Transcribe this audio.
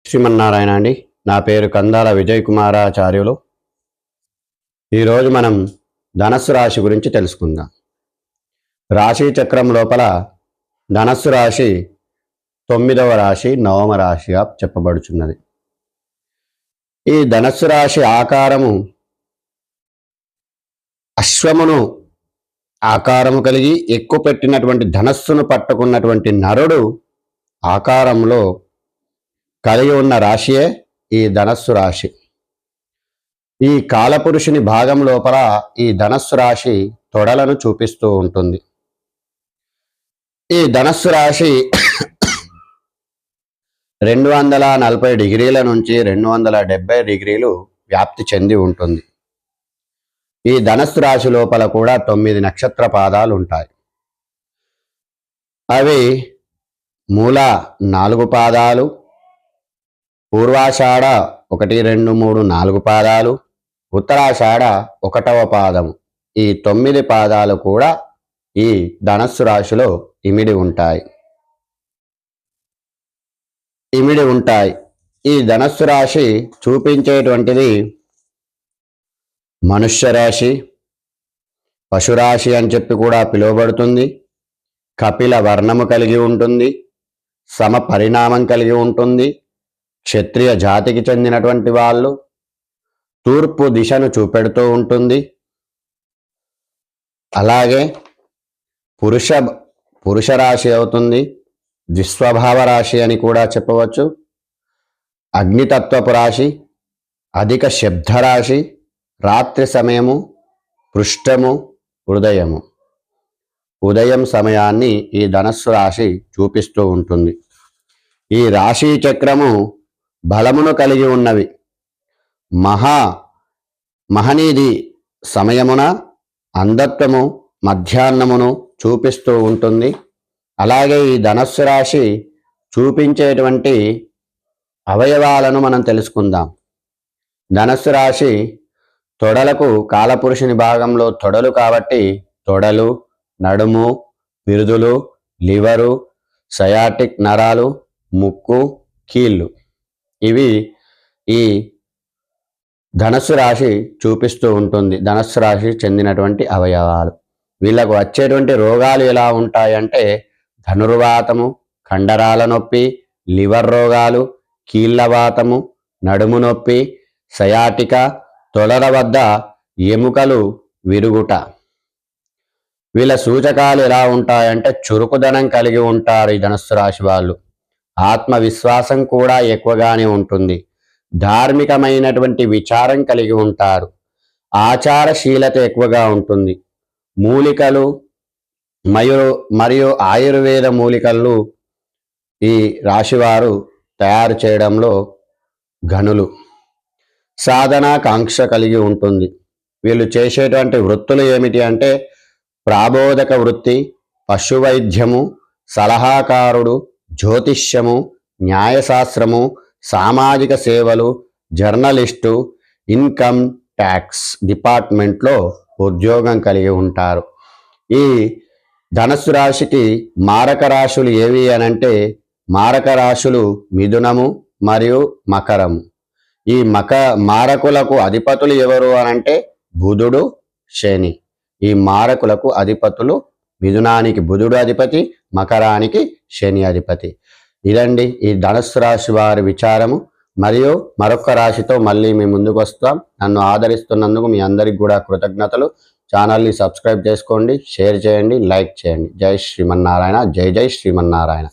శ్రీమన్నారాయణ అండి. నా పేరు కందాల విజయ్ కుమారాచార్యులు. ఈరోజు మనం ధనస్సు రాశి గురించి తెలుసుకుందాం. రాశి చక్రం లోపల ధనస్సు రాశి 9వ రాశి, నవమ రాశిగా చెప్పబడుచున్నది. ఈ ధనస్సు రాశి ఆకారము అశ్వమును ఆకారము కలిగి ఎక్కువ పెట్టినటువంటి ధనస్సును పట్టుకున్నటువంటి నరుడు ఆకారంలో కలిగి ఉన్న రాశియే ఈ ధనస్సు రాశి. ఈ కాలపురుషుని భాగం లోపల ఈ ధనస్సు రాశి తొడలను చూపిస్తూ ఉంటుంది. ఈ ధనస్సు రాశి 240 డిగ్రీల నుంచి 270 డిగ్రీలు వ్యాప్తి చెంది ఉంటుంది. ఈ ధనస్సు రాశి లోపల కూడా 9 నక్షత్ర పాదాలు ఉంటాయి. అవి మూల 4 పాదాలు, పూర్వాషాఢ 1, 2, 3, 4 పాదాలు, ఉత్తరాషాఢ 1వ పాదము. ఈ 9 పాదాలు కూడా ఈ ధనస్సు రాశిలో ఇమిడి ఉంటాయి. ఈ ధనస్సు రాశి చూపించేటువంటిది మనుష్య రాశి, పశురాశి అని చెప్పి కూడా పిలువబడుతుంది. కపిల వర్ణము కలిగి ఉంటుంది, సమ పరిణామం కలిగి ఉంటుంది. క్షత్రియ జాతికి చెందినటువంటి వాళ్ళు, తూర్పు దిశను చూపెడుతూ ఉంటుంది. అలాగే పురుష రాశి అవుతుంది. ద్విస్వభావ రాశి అని కూడా చెప్పవచ్చు. అగ్నితత్వపు రాశి, అధిక శబ్ద రాశి, రాత్రి సమయము, పృష్ఠము, ఉదయం సమయాన్ని ఈ ధనస్సు రాశి చూపిస్తూ ఉంటుంది. ఈ రాశి చక్రము బలమును కలిగి ఉన్నవి. మహనీది సమయమున అంధత్వము, మధ్యాహ్నమును చూపిస్తూ ఉంటుంది. అలాగే ఈ ధనస్సు రాశి చూపించేటువంటి అవయవాలను మనం తెలుసుకుందాం. ధనస్సు రాశి తొడలకు కాలపురుషుని భాగంలో తొడలు కాబట్టి తొడలు, నడుము, పిరుదులు, లివరు, సయాటిక్ నరాలు, ముక్కు, కీళ్ళు, ఇవి ఈ ధనస్సు రాశి చూపిస్తూ ఉంటుంది. ధనస్సు రాశి చెందినటువంటి అవయవాలు. వీళ్ళకు వచ్చేటువంటి రోగాలు ఎలా ఉంటాయంటే ధనుర్వాతము, కండరాల నొప్పి, లివర్ రోగాలు, కీళ్ళవాతము, నడుము నొప్పి, సయాటిక, తొడల వద్ద ఎముకలు విరుగుట. వీళ్ళ సూచకాలు ఎలా ఉంటాయంటే చురుకుదనం కలిగి ఉంటారు ఈ ధనస్సు రాశి వాళ్ళు. ఆత్మవిశ్వాసం కూడా ఎక్కువగానే ఉంటుంది. ధార్మికమైనటువంటి విచారం కలిగి ఉంటారు. ఆచారశీలత ఎక్కువగా ఉంటుంది. మూలికలు మరియు ఆయుర్వేద మూలికలు ఈ రాశివారు తయారు చేయడంలో ఘనులు. సాధన కాంక్ష కలిగి ఉంటుంది. వీళ్ళు చేసేటువంటి వృత్తులు ఏమిటి అంటే ప్రాబోధక వృత్తి, పశువైద్యము, సలహాకారుడు, జ్యోతిష్యము, న్యాయశాస్త్రము, సామాజిక సేవలు, జర్నలిస్టు, ఇన్కమ్ ట్యాక్స్ డిపార్ట్మెంట్లో ఉద్యోగం కలిగి ఉంటారు. ఈ ధనస్సు రాశికి మారక రాశులు ఏవి అనంటే మారక రాశులు మిథునము మరియు మకరము. ఈ మారకులకు అధిపతులు ఎవరు అనంటే బుధుడు, శని. ఈ మారకులకు అధిపతులు మిథునానికి బుధుడు అధిపతి, మకరానికి శని అధిపతి. ఇదండి ఈ ధనస్సు రాశి వారి విచారము. మరియు మరొక రాశితో మళ్ళీ మీ ముందుకు వస్తాం. నన్ను ఆదరిస్తున్నందుకు మీ అందరికి కూడా కృతజ్ఞతలు. ఛానల్ని సబ్స్క్రైబ్ చేసుకోండి, షేర్ చేయండి, లైక్ చేయండి. జై శ్రీమన్నారాయణ. జై శ్రీమన్నారాయణ.